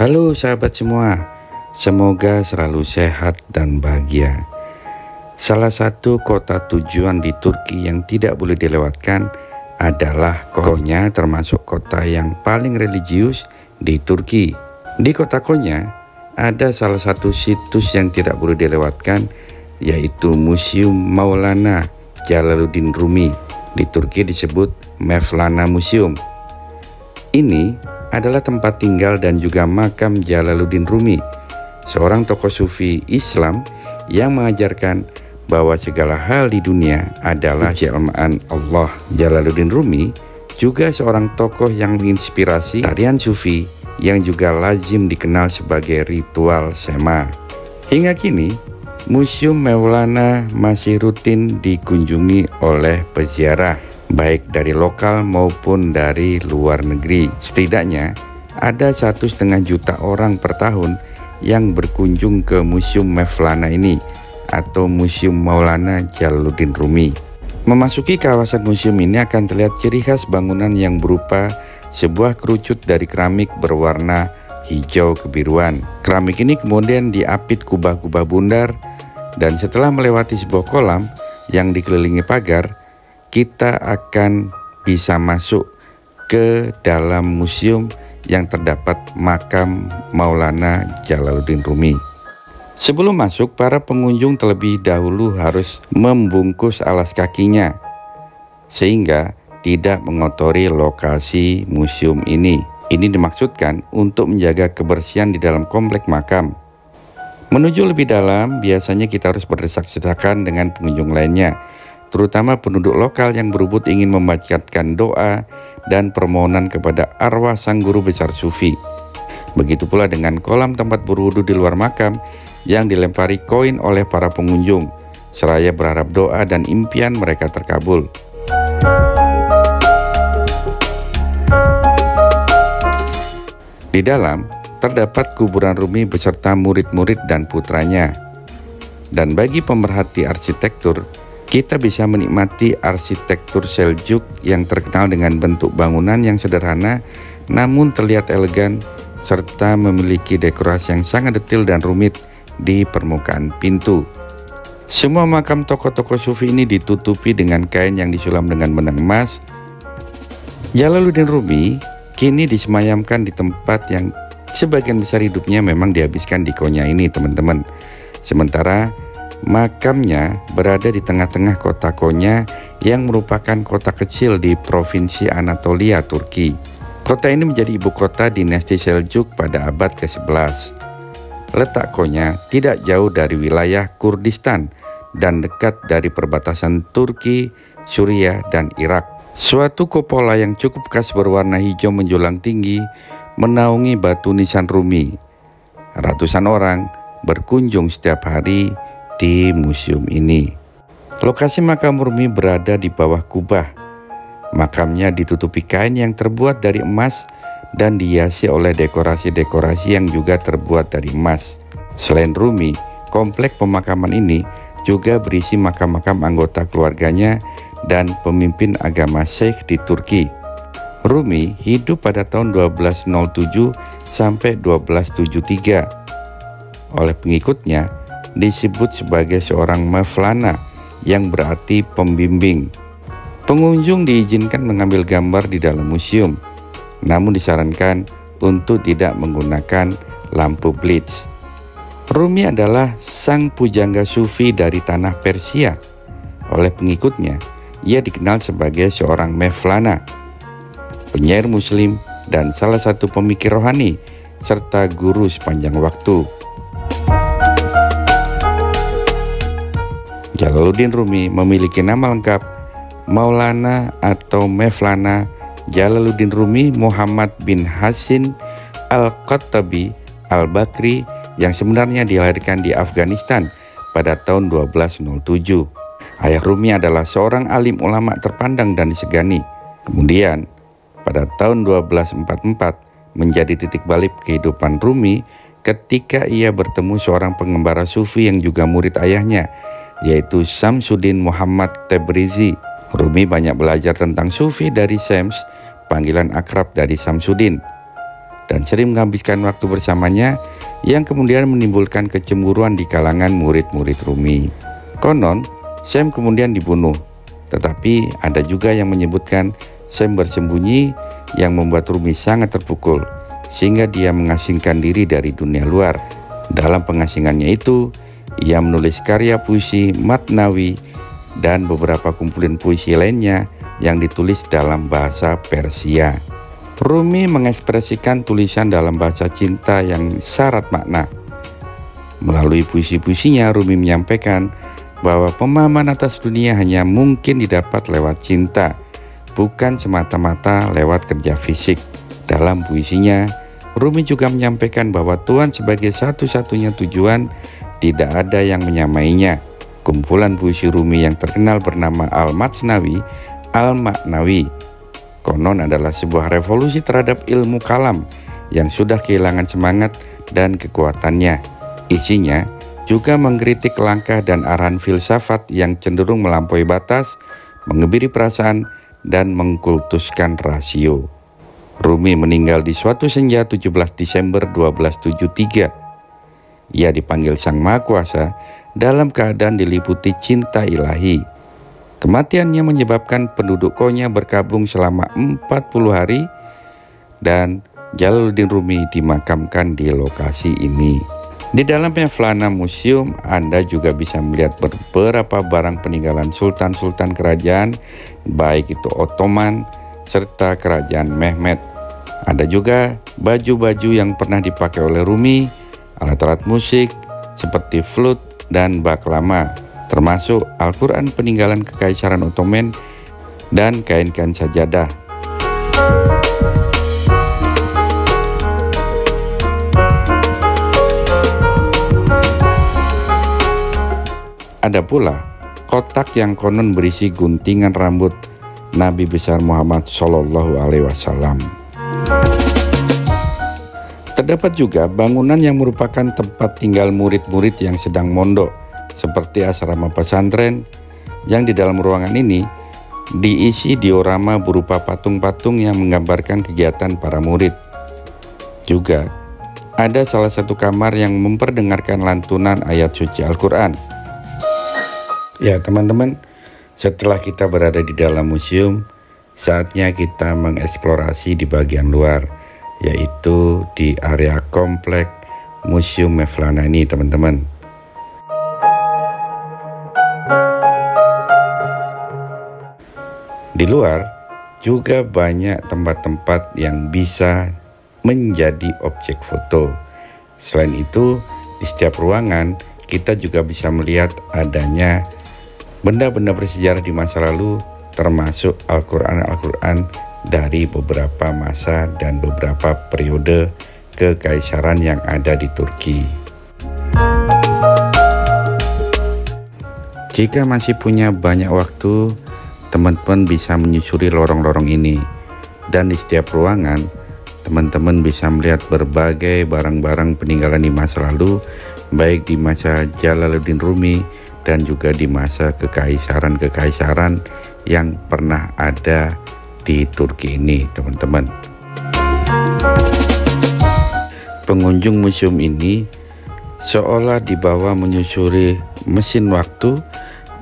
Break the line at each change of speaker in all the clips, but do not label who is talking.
Halo sahabat semua, semoga selalu sehat dan bahagia. Salah satu kota tujuan di Turki yang tidak boleh dilewatkan adalah Konya, termasuk kota yang paling religius di Turki. Di kota Konya ada salah satu situs yang tidak boleh dilewatkan, yaitu Museum Maulana Jalaluddin Rumi. Di Turki disebut Mevlana Museum. Ini adalah tempat tinggal dan juga makam Jalaluddin Rumi, seorang tokoh sufi Islam yang mengajarkan bahwa segala hal di dunia adalah ciptaan Allah. Jalaluddin Rumi juga seorang tokoh yang menginspirasi tarian sufi yang juga lazim dikenal sebagai ritual sema. Hingga kini, Museum Mevlana masih rutin dikunjungi oleh peziarah, baik dari lokal maupun dari luar negeri. Setidaknya ada 1,5 juta orang per tahun yang berkunjung ke Museum Mevlana ini atau Museum Maulana Jalaluddin Rumi. Memasuki kawasan museum ini akan terlihat ciri khas bangunan yang berupa sebuah kerucut dari keramik berwarna hijau kebiruan. Keramik ini kemudian diapit kubah-kubah bundar, dan setelah melewati sebuah kolam yang dikelilingi pagar, kita akan bisa masuk ke dalam museum yang terdapat makam Maulana Jalaluddin Rumi. Sebelum masuk, para pengunjung terlebih dahulu harus membungkus alas kakinya sehingga tidak mengotori lokasi museum ini. Ini dimaksudkan untuk menjaga kebersihan di dalam komplek makam. Menuju lebih dalam, biasanya kita harus berdesak-desakan dengan pengunjung lainnya, terutama penduduk lokal yang berebut ingin membacakan doa dan permohonan kepada arwah sang guru besar sufi. Begitu pula dengan kolam tempat berwudu di luar makam yang dilempari koin oleh para pengunjung, seraya berharap doa dan impian mereka terkabul. Di dalam terdapat kuburan Rumi beserta murid-murid dan putranya. Dan bagi pemerhati arsitektur, kita bisa menikmati arsitektur Seljuk yang terkenal dengan bentuk bangunan yang sederhana namun terlihat elegan, serta memiliki dekorasi yang sangat detail dan rumit di permukaan pintu. Semua makam tokoh-tokoh sufi ini ditutupi dengan kain yang disulam dengan benang emas. Jalaluddin Rumi kini disemayamkan di tempat yang sebagian besar hidupnya memang dihabiskan di Konya ini, teman-teman. Sementara makamnya berada di tengah-tengah kota Konya yang merupakan kota kecil di provinsi Anatolia, Turki. Kota ini menjadi ibu kota dinasti Seljuk pada abad ke-11. Letak Konya tidak jauh dari wilayah Kurdistan dan dekat dari perbatasan Turki, Suriah, dan Irak. Suatu kupola yang cukup khas berwarna hijau menjulang tinggi menaungi batu nisan Rumi. Ratusan orang berkunjung setiap hari di museum ini. Lokasi makam Rumi berada di bawah kubah. Makamnya ditutupi kain yang terbuat dari emas dan dihiasi oleh dekorasi-dekorasi yang juga terbuat dari emas. Selain Rumi, komplek pemakaman ini juga berisi makam-makam anggota keluarganya dan pemimpin agama Syekh di Turki. Rumi hidup pada tahun 1207 sampai 1273. Oleh pengikutnya disebut sebagai seorang Mevlana yang berarti pembimbing. Pengunjung diizinkan mengambil gambar di dalam museum, namun disarankan untuk tidak menggunakan lampu blitz. Rumi adalah sang pujangga sufi dari tanah Persia. Oleh pengikutnya, ia dikenal sebagai seorang Mevlana, penyair muslim dan salah satu pemikir rohani serta guru sepanjang waktu. Jalaluddin Rumi memiliki nama lengkap Maulana atau Mevlana Jalaluddin Rumi Muhammad bin Hasin Al-Khattabi Al-Bakri yang sebenarnya dilahirkan di Afghanistan pada tahun 1207. Ayah Rumi adalah seorang alim ulama terpandang dan disegani. Kemudian pada tahun 1244 menjadi titik balik kehidupan Rumi ketika ia bertemu seorang pengembara sufi yang juga murid ayahnya, yaitu Samsuddin Muhammad Tabrizi. Rumi banyak belajar tentang sufi dari Syams, panggilan akrab dari Samsuddin. dan sering menghabiskan waktu bersamanya, yang kemudian menimbulkan kecemburuan di kalangan murid-murid Rumi. Konon, Syam kemudian dibunuh, tetapi ada juga yang menyebutkan Syam bersembunyi yang membuat Rumi sangat terpukul, sehingga dia mengasingkan diri dari dunia luar. Dalam pengasingannya itu, ia menulis karya puisi Matnawi dan beberapa kumpulan puisi lainnya yang ditulis dalam bahasa Persia. Rumi mengekspresikan tulisan dalam bahasa cinta yang syarat makna. Melalui puisi-puisinya, Rumi menyampaikan bahwa pemahaman atas dunia hanya mungkin didapat lewat cinta, bukan semata-mata lewat kerja fisik. Dalam puisinya, Rumi juga menyampaikan bahwa Tuhan sebagai satu-satunya tujuan, tidak ada yang menyamainya. Kumpulan puisi Rumi yang terkenal bernama Al-Matsnawi, Al-Maknawi, konon adalah sebuah revolusi terhadap ilmu kalam yang sudah kehilangan semangat dan kekuatannya. Isinya juga mengkritik langkah dan arahan filsafat yang cenderung melampaui batas, mengebiri perasaan, dan mengkultuskan rasio. Rumi meninggal di suatu senja 17 Desember 1273. Ia dipanggil Sang Maha Kuasa dalam keadaan diliputi cinta ilahi. Kematiannya menyebabkan penduduk Konya berkabung selama 40 hari dan Jalaluddin Rumi dimakamkan di lokasi ini. Di dalam Mevlana Museum, Anda juga bisa melihat beberapa barang peninggalan sultan-sultan kerajaan, baik itu Ottoman serta kerajaan Mehmed. Ada juga baju-baju yang pernah dipakai oleh Rumi, alat-alat musik seperti flute dan baklama, termasuk Al-Quran peninggalan Kekaisaran Ottoman dan kain-kain sajadah. Ada pula kotak yang konon berisi guntingan rambut Nabi besar Muhammad SAW. Terdapat juga bangunan yang merupakan tempat tinggal murid-murid yang sedang mondok, seperti asrama pesantren, yang di dalam ruangan ini diisi diorama berupa patung-patung yang menggambarkan kegiatan para murid. Juga ada salah satu kamar yang memperdengarkan lantunan ayat suci Al-Quran. Ya teman-teman, setelah kita berada di dalam museum, saatnya kita mengeksplorasi di bagian luar, yaitu di area komplek Museum Mevlana ini teman-teman. Di luar juga banyak tempat-tempat yang bisa menjadi objek foto. Selain itu, di setiap ruangan kita juga bisa melihat adanya benda-benda bersejarah di masa lalu, termasuk Al-Quran dari beberapa masa dan beberapa periode kekaisaran yang ada di Turki. Jika masih punya banyak waktu, teman-teman bisa menyusuri lorong-lorong ini, dan di setiap ruangan teman-teman bisa melihat berbagai barang-barang peninggalan di masa lalu, baik di masa Jalaluddin Rumi dan juga di masa kekaisaran-kekaisaran yang pernah ada di Turki ini teman-teman. Pengunjung museum ini seolah dibawa menyusuri mesin waktu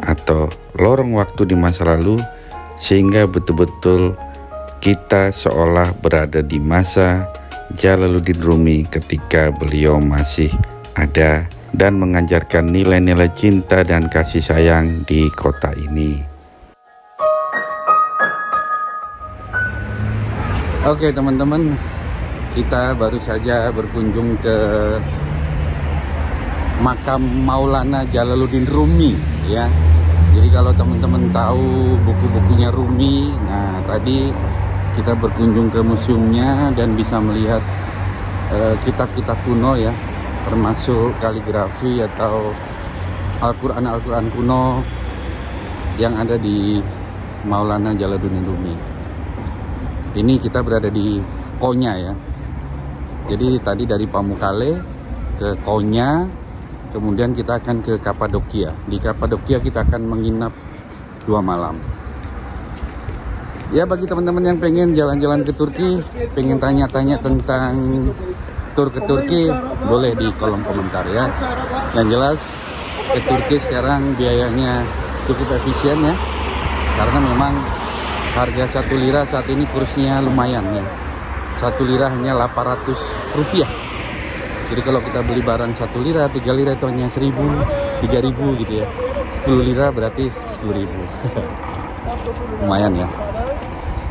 atau lorong waktu di masa lalu, sehingga betul-betul kita seolah berada di masa Jalaluddin Rumi ketika beliau masih ada dan mengajarkan nilai-nilai cinta dan kasih sayang di kota ini. Oke teman-teman, kita baru saja berkunjung ke makam Maulana Jalaluddin Rumi ya. Jadi kalau teman-teman tahu buku-bukunya Rumi, nah tadi kita berkunjung ke museumnya dan bisa melihat kitab-kitab kuno ya, termasuk kaligrafi atau Al-Quran kuno yang ada di Maulana Jalaluddin Rumi. Ini kita berada di Konya ya. Jadi tadi dari Pamukkale ke Konya, kemudian kita akan ke Kapadokia. Di Kapadokia kita akan menginap 2 malam. Ya, bagi teman-teman yang pengen jalan-jalan ke Turki, pengen tanya-tanya tentang tur ke Turki, boleh di kolom komentar ya. Yang jelas ke Turki sekarang biayanya cukup efisien ya, karena memang harga 1 lira saat ini kursinya lumayan ya. 1 lira hanya 800 rupiah. Jadi kalau kita beli barang 1 lira, 3 lira itu hanya 1000, 3000 gitu ya. 10 lira berarti 10.000. Lumayan ya.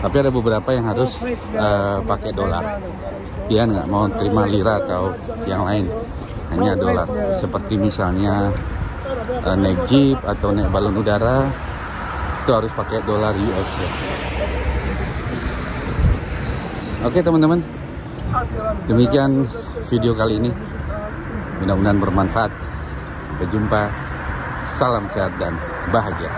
Tapi ada beberapa yang harus pakai dolar. Dia nggak mau terima lira atau yang lain, hanya dolar. Seperti misalnya naik jeep atau naik balon udara, itu harus pakai dolar US ya. Oke teman-teman, demikian video kali ini. Mudah-mudahan bermanfaat. Sampai jumpa. Salam sehat dan bahagia.